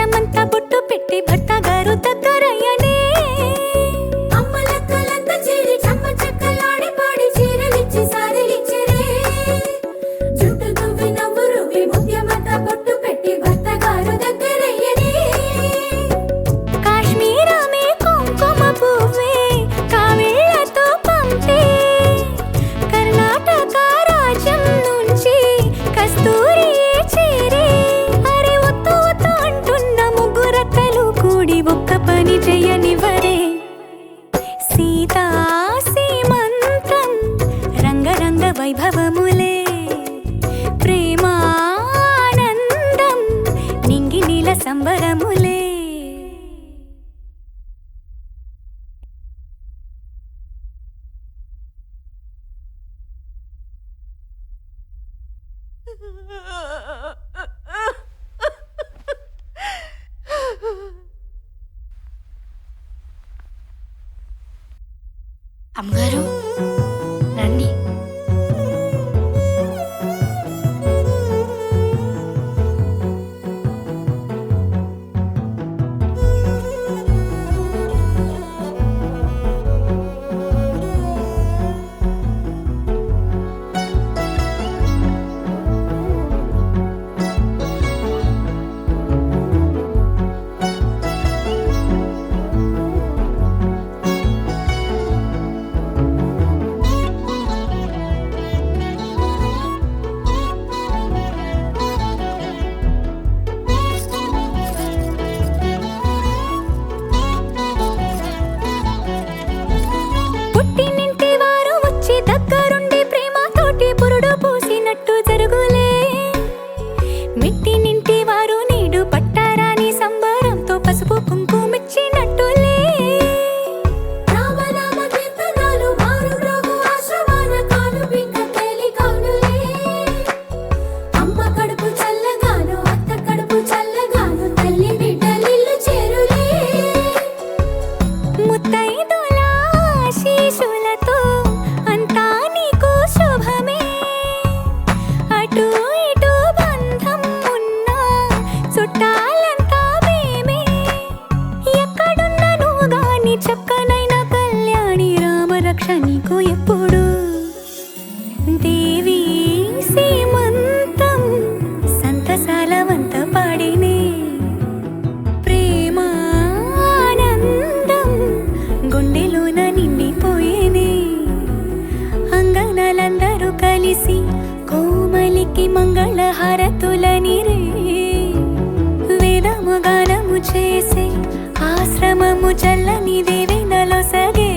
దేశమంతా బొట్టు పెట్టి భర్త గారు దగ్గరయ్యనే అమ్మలక్కలంతా చేరి చమ్మ చక్కలాడి పాడి చీరలిచ్చి సారిలిచ్చిరే జుట్టు దువ్వి నవ్వు రువ్వి ముత్యమంతా బొట్టు పెట్టి భర్త గారు దగ్గరయ్యనే కాశ్మీరమే కుంకుమ పువ్వే కావేళ్లతో పంపే కర్ణాటక రాజ్యం నుంచి కస్తూరియే చేరే అరే ఒత్తు ఒత్తు అంటున్న ముగ్గురక్కలు కూడి ఒక్క పని చెయ్యనివ్వరే సీతా సీమంతం రంగరంగ వైభవములే ప్రేమానందం నింగి నీల సంబరములే అమ్మగారు రండి. పుట్టినింటి వారు వచ్చి దగ్గరుండి ప్రేమతోటి పురుడు పూసినట్టు జరుగులే మిట్టినింటి వారు నీడు పట్టారాని సంబరంతో పసుపు కుంకుమిచ్చినట్టులే రామనామ కీర్తనాలు మారు రోగు ఆశ్రమాన కాను పింక తేలి కౌనులే అమ్మ కడుపు చల్లగాను అత్త కడుపు చల్లగాను తల్లి బిడ్డలిల్లు చేరులే ముత్తైదుల ఆశీస్సులతో అంతా నీకు శుభమే అటు ఇటు బంధం ఉన్నా చుట్టాలంతా మేమే ఎక్కడున్నను గాని చక్కనైన కళ్యాణి రామరక్ష నీకు ఎప్పుడు దేవి సీమంతం సంతసాలవంత పాడినే ప్రేమానందం గుండెలోన నిండిపోయేనే అంగనలందరూ కలిసి కోమలికి మంగళహారతులనిరే వేదము గానము చేసే ఆశ్రమము చల్లని దేవెనలో సగే